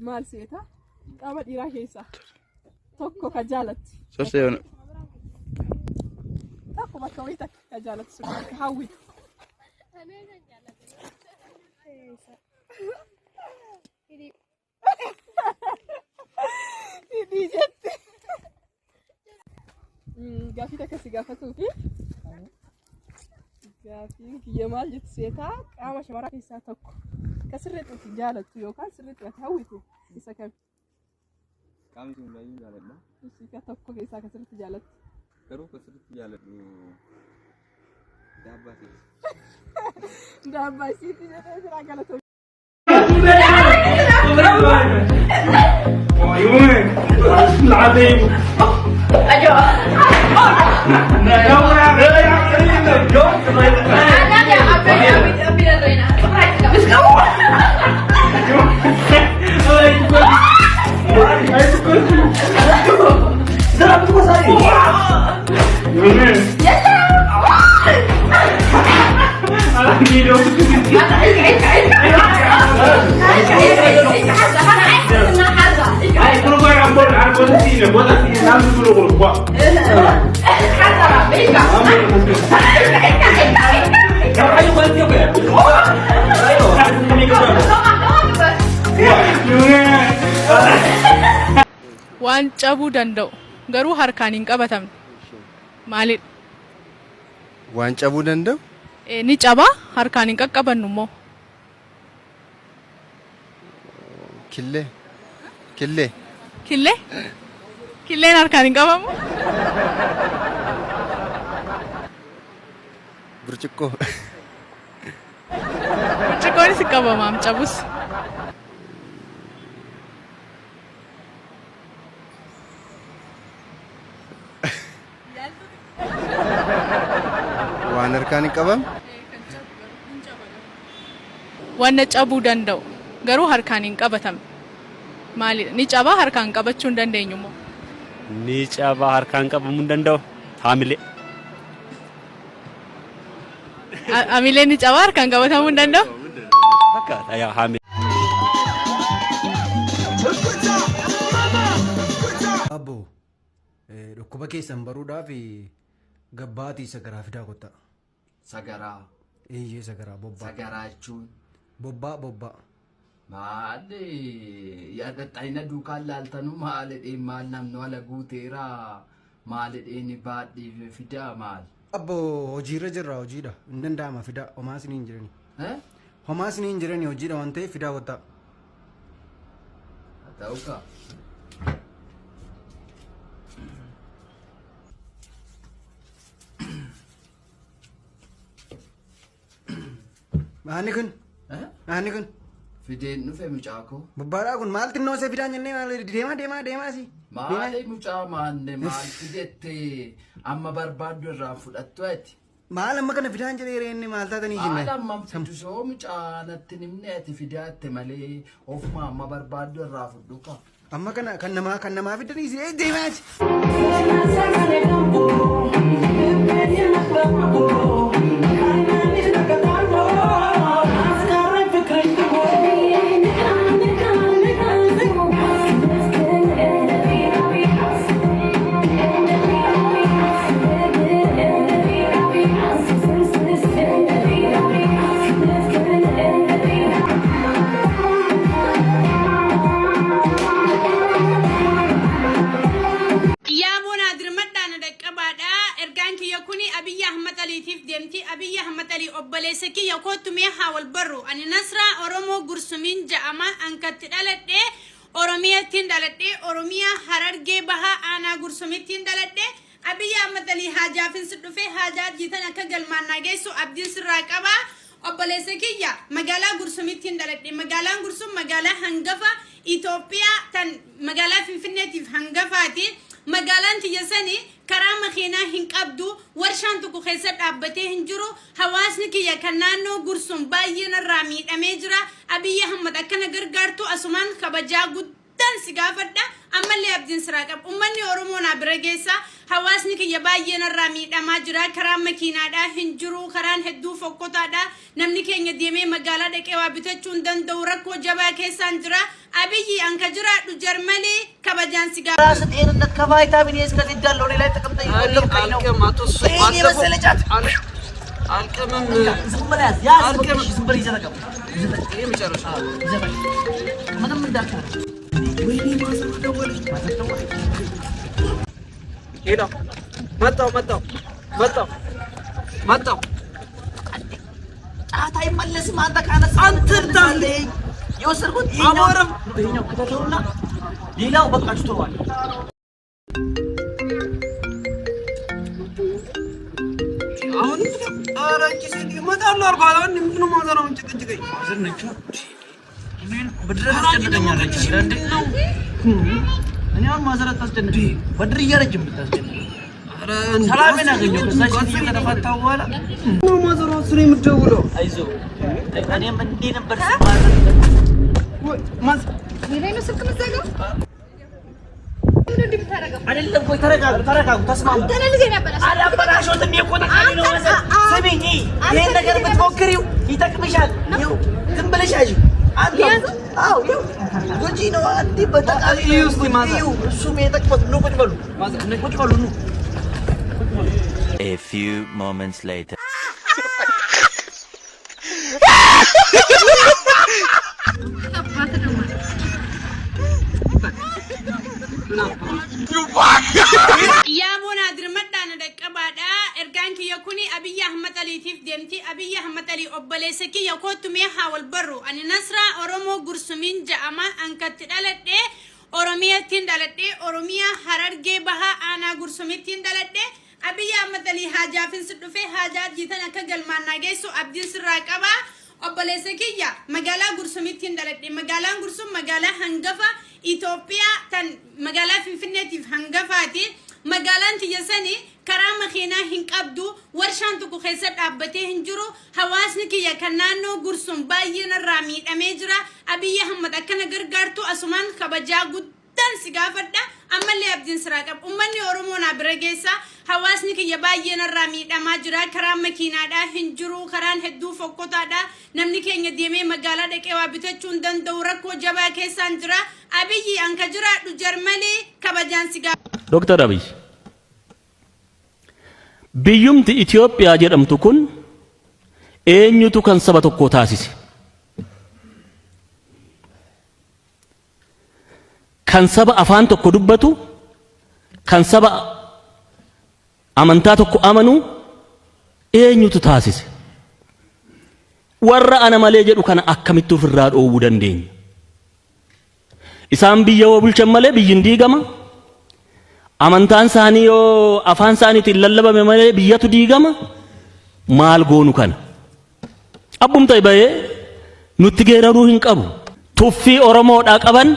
maal seeta qaama dhiiraa keessa tokko ka jaalatti Soseena. tokko bakka wayita ka jaalatti sun ka hawwitu Dijette. Gaafii takka si gaafatuufi gaafii kiyya maal jettu seetaa qaama shamaraa keessaa tokko ka sirriitti jaalattu yookaan sirriitti ati hawwitu isa kam? Qaamni sun baay'ee jaaladha. Isa ka tokko keessaa ka sirriitti jaalattu. Garuu ka sirriitti jaaladhu daabbaa keessa. Daabbaa isiitti jedhee siraa galatoomu. العظيم ايوه لا يا waan cabuu danda'u garuu harkaan hin qabatamne maalidha? Waan cabuu danda'u? Ni cabaa harkaan hin qaqqabannu immoo. Killee. Killee. Killee? Killeen harkaan hin qabamu? Burcuqqoo. Burcuqqoonis hin qabamaam cabus. Waan harkaan hin qabamu? Wanna cabuu danda'u garuu harkaan hin qabatamne maalidha? Ni cabaa harkaan qabachuu hin dandeenyu immoo. Ni cabaa harkaan qabamuu hin danda'u. Haamilee. Haamilee ni cabaa harkaan qabatamuu hin danda'u? Fakkaata yaa haamilee. Abbo dhukkuba keessan baruudhaaf gabbaatii sagaraa fidaa kottaa. Sagaraa. Eeyyee sagaraa bobbaa. Sagaraa jechuun. Bobbaa. Maali yaadattaina duukaan laaltanuu maalidheen maal namni wala guuteera maalidheen baadhii fidaa maal? Abbo hojiirra jirra hojiidha hin danda'ama fidaa homaa isiniin jirani. Homaa isiniin jirani hojiidha waan ta'eef fidaa kottaa. Ta'uu kaa. Maani kun? Maani kun? Fideen dhufe mucaa koo. Bobbaadhaa kun maal xinnoo isa fidaan jennee maal deemaa si? Maali mucaa maanne maal fidette amma barbaaddu irraa fudhattu ati? Maal amma kana fidaan jedhee reenne maal taatanii jennee? Maal amma fidu soo mucaa natti nimne ati fidaatte malee ofuma amma barbaaddu irraa fudhu ka. Amma kana kan namaa fidanii si deemaati. Abiyyi Ahmad Ali obboleessa kiyya kootu mee haa wal barru ani Nasraa Oromoo Gursumiin ja'ama ankatti dhaladhee Oromiyaattiin dhaladhee Oromiyaa Harargee Bahaa Aanaa Gursumittiin dhaladhee Abiyyi Ahmad Ali haajaafinsi dhufee haajaa jiitan akka galmaannaa geessu abdiin sirraa qabaa obboleessa kiyya magaalaa Gursumittiin dhaladhee magaalaan Gursum magaalaa hangafa Itoophiyaa tan magaalaa Finfinneetiif hangafaati magaalaan tiyyasanii karaa makiinaa hin qabdu warshaan tokko keessa dhaabbatee hin jiru hawaasni kiyya kan naannoo Gursum baay'een irraa miidhamee jira Abiyyi Ahmad akkana gargaartu asumaan kabajaa guddaan si gaafadha ammallee abdiin siraa qaba ummanni oromoo na bira geessa hawaasni kiyya baay'een irraa miidhamaa jira karaan makiinaadhaa hin jiru karaan hedduu fokkotaadha namni keenya deemee magaalaa dhaqee waa bitachuu hin danda'u rakkoo jabaa keessaan jira abiyyi anka jiraadhu jarmalee kabajaan si gaafata ራስ ጤንነት ከቫይታሚን ኤ እስከ ዜድ ያለው ላይ ተቀምጠ ይቆልብከኝ ነው ይሄን የመሰለ ጫት አልቀምም ዝም ብለህ ያዝ አልቀምም ዝም ብለህ ይዘረቀም ይሄ መጨረሻ ይዘረቀም ምንም እንዳትል ወይኔ ማዘር ደወለች ሄሎ መጣው ጫት አይመለስም አንተ ካነሳ አንተ እንዳለ የወሰድኩት ይሄኛው ከተተውና ሌላው በቃ ትተዋል አሁን አራንቺ ሲል ይመጣሉ አርባላን ምንድነው ማዘራው እንጭቅጭቀኝ ማዘርነች ምን በድረስ አስጨነቀኛለች እንዴ ነው እኔ አሁን ማዘራት ታስጨነቅ በድር እያረጅም ታስጨነቅ አረ ሰላምን አገኘው ከዛች እየተፈታው በኋላ ነው ማዘራው ስለ የምትደውለው አይዞ እኔም እንዴ ነበር ወይ ማዝ ይሄ ነው ስልክ መዘጋው አይደለም ቆይ ተረጋጉ ተስማሙ አላበላሽዎትም የኮነካኒ ነው መሰል ስሚኝ ይሄን ነገር ብትሞክሪው ይጠቅምሻል ይው ዝም ብለሽ ያዥ አንተ አው ይው ጉጂ ነው አንዲ በተቃሊ ውስጥ ማዘር እሱም የጠቅመት ነው ቁጭ በሉ ማዘር ቁጭ በሉ ነው A few moments later يا بونا درمدان دقبادا ارغان كي يكوني ابي احمد علي تيف دمتي ابي احمد علي اوبليسكي يكوتو ميها والبرو ان نصر اورومو غرسمين جاما انكت دالدي اوروميا تين دالدي اوروميا حررغي بها انا غرسمين تين دالدي ابي احمد علي حاجه فين سدفه حاجه جيتن اكجل ماناغيسو عبد السراقبا اوبليسكي يا مغالا غرسمين تين دالدي مغالا غرسم مغالا هنغفا إثيوبيا تن مقالة في فنتي في هنغفاتي مقالة تيساني كرام خينا هنقبدو ورشان تكو خيسات أبتي هنجرو حواسنك يا كنانو قرصن باين الرامي أميجرا أبي أحمد أكنا غرغرتو أسمان خبجا قدن سيغافت دا أما اللي أبدين سراقب أماني أرومونا برغيسا حواسنك يا باين الرامي أماجرا كرام مكينا دا هنجرو كران هدو فوقوتا دا نمني كينيا ديمي مقالة دكي وابتچون دن دوركو جبا كيسان جرا أبي أنك جرادو جرمالي كبجان سيغافت دكتور أبي biyyumti Itoophiyaa jedhamtu kun eenyutu kan saba tokko taasise kan saba afaan tokko dubbatu kan saba amantaa tokko amanu eenyutu taasise warra ana malee jedhu kana akkamittu ofirraa dhoowwuu dandeenya isaan biyya woo bulchan malee biyyin diigama amantaan saanii yoo afaan saaniitiin lallabame malee biyyatu diigama maal goonu kana abbumta ibayee nutti geeraruu hin qabu tuffii oromoodhaa qaban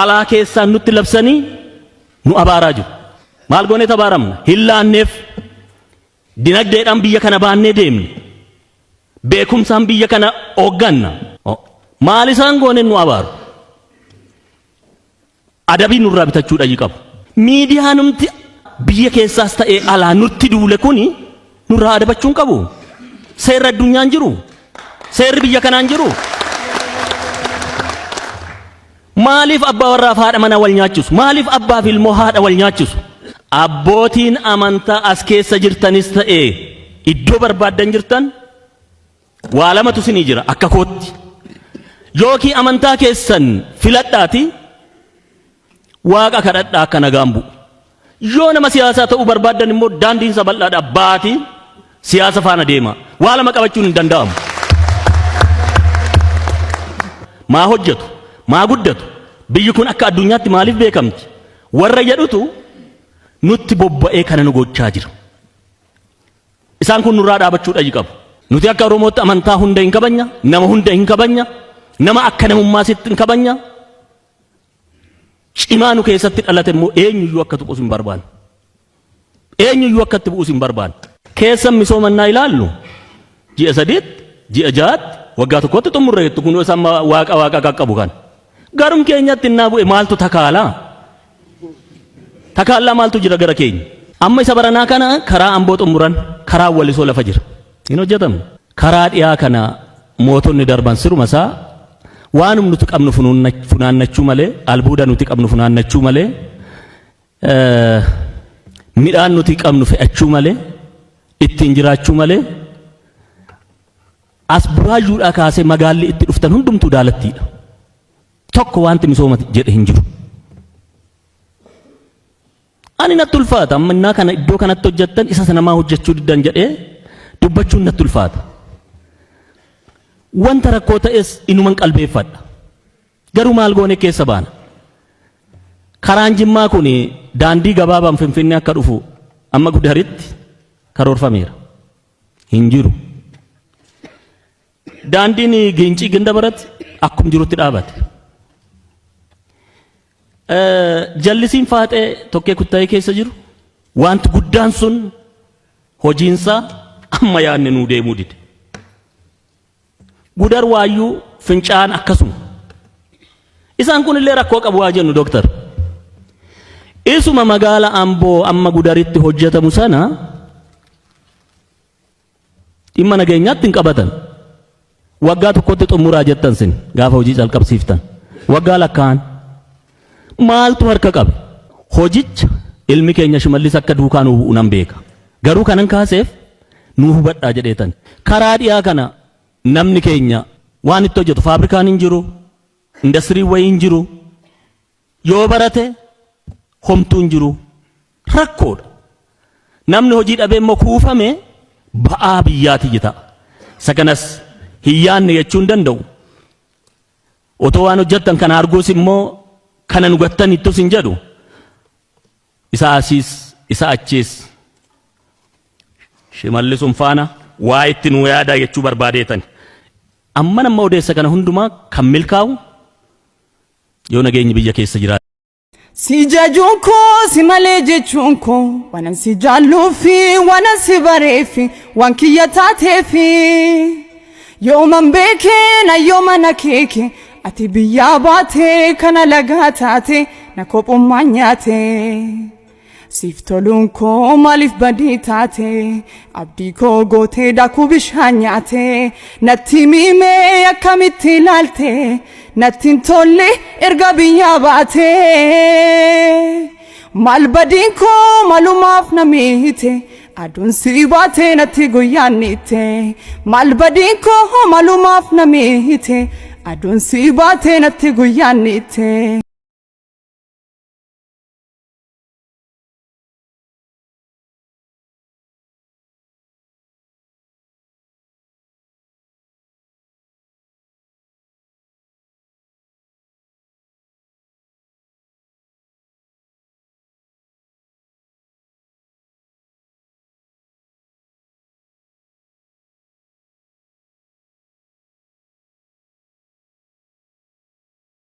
alaa keessaan nutti labsanii nu abaaraa jiru maal goonee tabaaramna hin laanneef dinagdeedhaan biyya kana baannee deemne beekumsaan biyya kana hoogganna maal isaan gooneen nu abaaru adabii nurraa bitachuu dhayi qabu miidiyaa numti biyya keessaas ta'ee alaa nutti duule kuni nurraa adabachuun qabu seerri addunyaan jiru seerri biyya kanaan jiru maaliif abbaa warraa fi haadha manaa wal nyaachisu maaliif abbaa fi ilmoo haadha wal nyaachisu abbootiin amantaa as keessa jirtanis ta'ee iddoo barbaaddan jirtan waa lamatu isinii jira akka kootti yookii amantaa keessan filadhaati waaqa kadhadhaa akka nagaan bu'u yoo nama siyaasaa ta'uu barbaaddan immoo daandiinsa bal'aadha baati siyaasa faana deema waa lama qabachuun hin danda'amu maa hojjetu maa guddatu biyyi kun akka addunyaatti maaliif beekamti warra jedhutu nutti bobba'ee kana nu gochaa jira isaan kun nurraa dhaabachuu dhayi qabu nuti akka oromootti amantaa hunda hin kabanya nama hunda hin kabanya nama akka namummaa sitti hin kabanya cimaa nu keessatti dhalate immoo eenyuyyuu akka tuqus hin barbaanne eenyuyyuu akka itti bu'us hin barbaanne keessan misoomannaa ilaallu ji'a 3 ji'a 6 waggaa tokkotti xumurreettu kun isaan waaqa qaqqabu kan Garum keenyatti innaa bu'e maaltu takaalaa? Takaalaa maaltu jira gara keenya? Amma isa baranaa kana karaa Amboo xumuran karaa Wallisoo lafa jira. Hin hojjetamu. Karaa dhiyaa kana mootonni darban siruma isaa waanum nuti qabnu funaannachuu malee, albuuda nuti qabnu funaannachuu malee, midhaan nuti qabnu fe'achuu malee, ittiin jiraachuu malee, as buraayyuudhaa kaasee magaalli itti dhuftan hundumtuu daalattiidha. Tokko wanti misooma jedhe hin jiru. Ani natti ulfaata amma innaa kana iddoo kanatti hojjettan isa sanamaa hojjechuu diddan jedhee dubbachuun natti ulfaata. Wanta rakkoo ta'es inuman qalbeeffadha. Garuu maal goone keessa baana. Karaan Jimmaa kun daandii gabaabaan Finfinnee akka dhufu amma Gudaritti karoorfameera. Hin jiru. Daandiin Gincii Gindabaratti akkum jirutti dhaabate. Jallisiin Faaxee tokkee kuttaa'ee keessa jiru wanti guddaan sun hojiinsaa amma yaadne nuu deemuu dide. Gudar Waayyuu Fincaan akkasuma. Isaan kun illee rakkoo qabu waa jennu doktor. Isuma magaala Amboo amma Gudaritti hojjetamu sana dhimma nageenyaatti hin qabatan. Waggaa tokkotti xumuraa jettan sin gaafa hojii calqabsiiftan. Waggaa lakkaan maaltu harka qabe? Hojicha ilmi keenya Shimallis akka duukaa nuu bu'u nan beeka. Garuu kanan kaaseef nuu hubadhaa jedheetan. Karaa dhiyaa kana namni keenya waan itti hojjetu faabrikaan hin jiru, industirii wayii hin jiru, yoo barate homtuu hin jiru, rakkoodha. Namni hojii dhabee immoo kuufame ba'aa biyyaati ta'a. Isa kanas hiyyaanne jechuu hin danda'u. Otoo waan hojjettan kana arguus immoo kana nu gattan ittus hin jedhu. Isa asiis isa achiis Shimallisum faana waa itti nu yaadaa jechuu barbaadeetan. Amma nama odeessa kana hundumaa kan milkaa'u yoo nageenyi biyya keessa jiraata. Si jajuun koo si malee jechuun koo waan si jaalluu fi waan si bareefi waan kiyya taateefi yoo man beekee na yoo mana keeke ati biyyaa baatee kana lagaa taate na kophummaa nyaate. Siif toluun koo maaliif badii taate abdii koo gootee daakuu bishaan nyaate natti miimee akkamitti ilaalte natti hin tolle erga biyyaa baate. Maal badiin koo maalumaaf na miite aduun si baate natti guyyaannite. Maal badiin koo maalumaaf na miite aduun si baate natti guyyaannite.